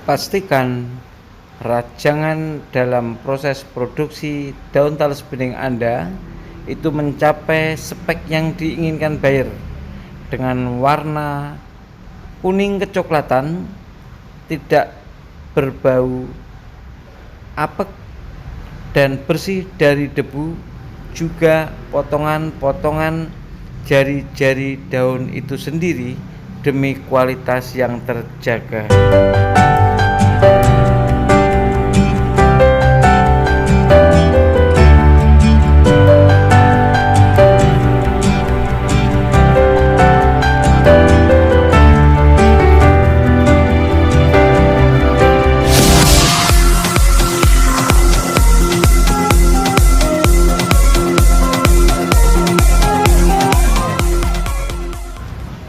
Pastikan rajangan dalam proses produksi daun talas bening Anda itu mencapai spek yang diinginkan buyer dengan warna kuning kecoklatan, tidak berbau apek dan bersih dari debu, juga potongan-potongan jari-jari daun itu sendiri demi kualitas yang terjaga.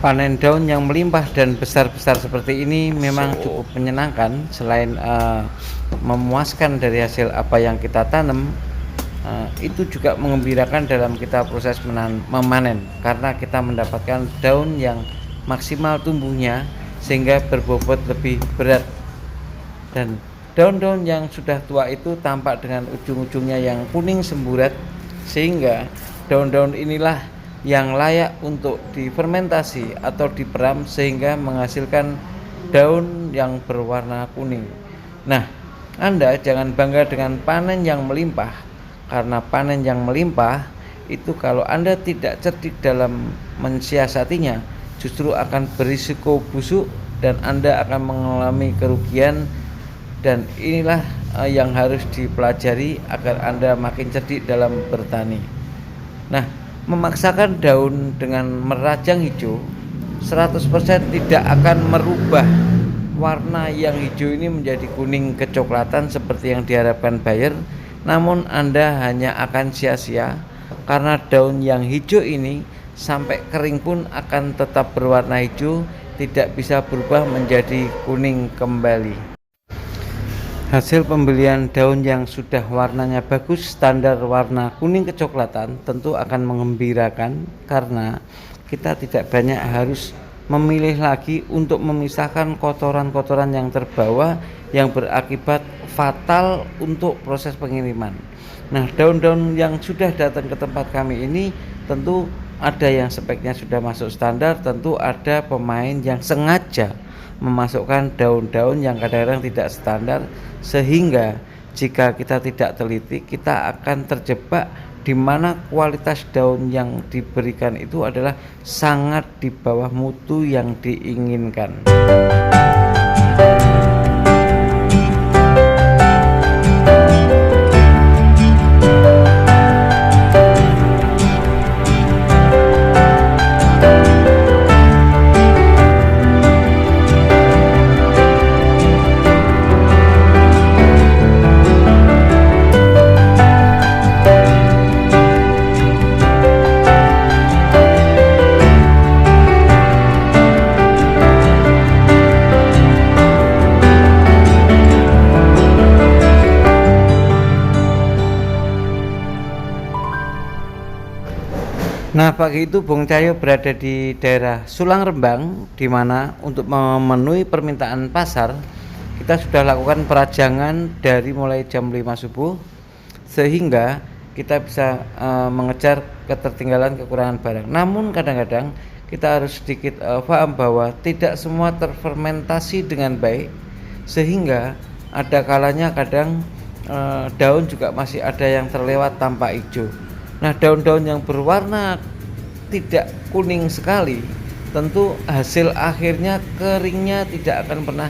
Panen daun yang melimpah dan besar-besar seperti ini memang cukup menyenangkan. Selain memuaskan dari hasil apa yang kita tanam, itu juga mengembirakan dalam kita proses memanen, karena kita mendapatkan daun yang maksimal tumbuhnya sehingga berbobot lebih berat. Dan daun-daun yang sudah tua itu tampak dengan ujung-ujungnya yang kuning semburat, sehingga daun-daun inilah yang layak untuk difermentasi atau diperam sehingga menghasilkan daun yang berwarna kuning. Nah, Anda jangan bangga dengan panen yang melimpah, karena panen yang melimpah itu kalau Anda tidak cerdik dalam mensiasatinya, justru akan berisiko busuk dan Anda akan mengalami kerugian. Dan inilah yang harus dipelajari agar Anda makin cerdik dalam bertani. Nah, memaksakan daun dengan merajang hijau 100% tidak akan merubah warna yang hijau ini menjadi kuning kecoklatan seperti yang diharapkan buyer, namun Anda hanya akan sia-sia karena daun yang hijau ini sampai kering pun akan tetap berwarna hijau, tidak bisa berubah menjadi kuning kembali. Hasil pembelian daun yang sudah warnanya bagus, standar warna kuning kecoklatan, tentu akan mengembirakan karena kita tidak banyak harus memilih lagi untuk memisahkan kotoran-kotoran yang terbawa yang berakibat fatal untuk proses pengiriman. Nah, daun-daun yang sudah datang ke tempat kami ini tentu ada yang speknya sudah masuk standar, tentu ada pemain yang sengaja memasukkan daun-daun yang kadang-kadang tidak standar, sehingga jika kita tidak teliti kita akan terjebak di mana kualitas daun yang diberikan itu adalah sangat di bawah mutu yang diinginkan. Nah, pagi itu Bung Cahyo berada di daerah Sulang Rembang, di mana untuk memenuhi permintaan pasar kita sudah lakukan perajangan dari mulai jam 5 subuh sehingga kita bisa mengejar ketertinggalan kekurangan barang. Namun kadang-kadang kita harus sedikit paham bahwa tidak semua terfermentasi dengan baik, sehingga ada kalanya kadang daun juga masih ada yang terlewat tanpa hijau. Nah, daun-daun yang berwarna tidak kuning sekali, tentu hasil akhirnya keringnya tidak akan pernah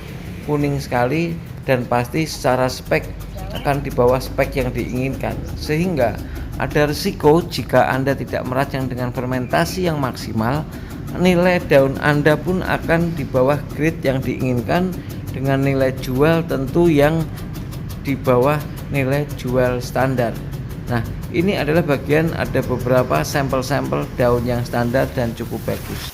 kuning sekali dan pasti secara spek akan di bawah spek yang diinginkan, sehingga ada risiko jika Anda tidak merajang dengan fermentasi yang maksimal, nilai daun Anda pun akan di bawah grade yang diinginkan dengan nilai jual tentu yang di bawah nilai jual standar. Nah, ini adalah bagian ada beberapa sampel-sampel daun yang standar dan cukup bagus.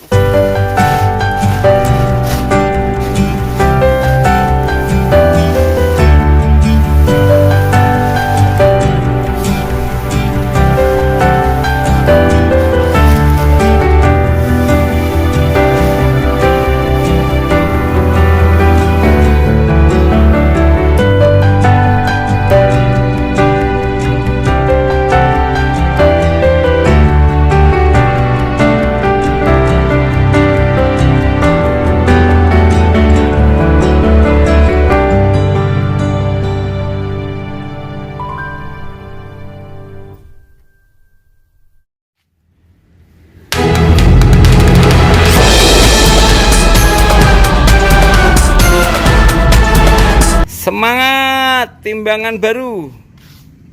Semangat timbangan baru.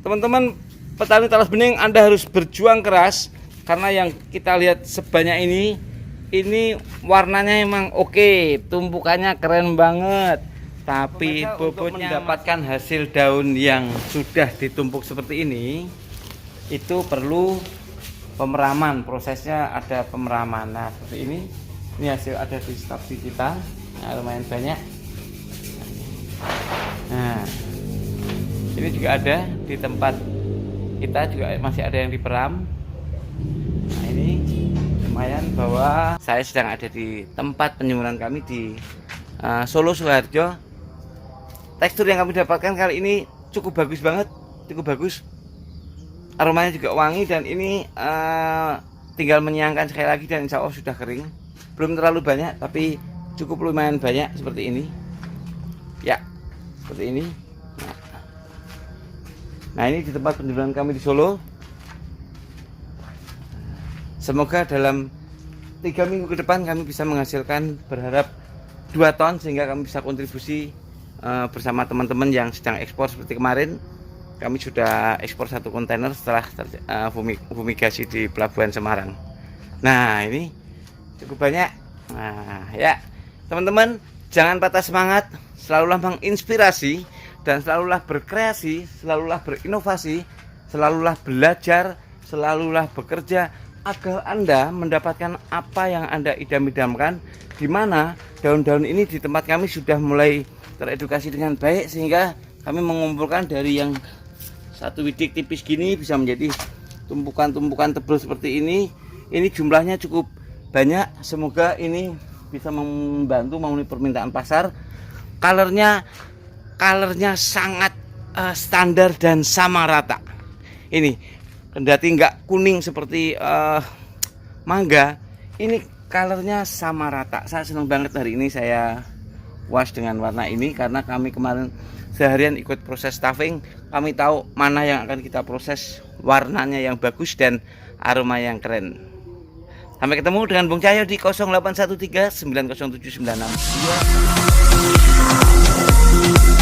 Teman-teman petani talas bening, Anda harus berjuang keras karena yang kita lihat sebanyak ini warnanya emang oke, tumpukannya keren banget. Tapi bobotnya mendapatkan hasil daun yang sudah ditumpuk seperti ini itu perlu pemeraman, prosesnya ada pemeraman. Nah, seperti ini hasil ada di staksi kita. Nah, lumayan banyak. Nah, ini juga ada di tempat kita juga masih ada yang diperam. Nah, ini lumayan bahwa saya sedang ada di tempat penyumuran kami di Solo Sukoharjo. Tekstur yang kami dapatkan kali ini cukup bagus banget, cukup bagus. Aromanya juga wangi dan ini tinggal menyiangkan sekali lagi dan insya Allah sudah kering. Belum terlalu banyak tapi cukup lumayan banyak seperti ini. Ya, seperti ini. Nah, ini di tempat penjualan kami di Solo. Semoga dalam 3 minggu ke depan kami bisa menghasilkan, berharap 2 ton sehingga kami bisa kontribusi bersama teman-teman yang sedang ekspor. Seperti kemarin kami sudah ekspor 1 kontainer setelah fumigasi di Pelabuhan Semarang. Nah, ini cukup banyak. Nah, ya teman-teman, jangan patah semangat, selalulah menginspirasi dan selalulah berkreasi, selalulah berinovasi, selalulah belajar, selalulah bekerja agar Anda mendapatkan apa yang Anda idam-idamkan, di mana daun-daun ini di tempat kami sudah mulai teredukasi dengan baik sehingga kami mengumpulkan dari yang satu bidik tipis gini bisa menjadi tumpukan-tumpukan tebal seperti ini. Ini jumlahnya cukup banyak. Semoga ini bisa membantu memenuhi permintaan pasar. Colornya sangat standar dan sama rata. Ini kendati nggak kuning seperti mangga, ini colornya sama rata. Saya senang banget hari ini saya puas dengan warna ini karena kami kemarin seharian ikut proses stuffing. Kami tahu mana yang akan kita proses, warnanya yang bagus dan aroma yang keren. Sampai ketemu dengan Bung Cahyo di 0813 90796.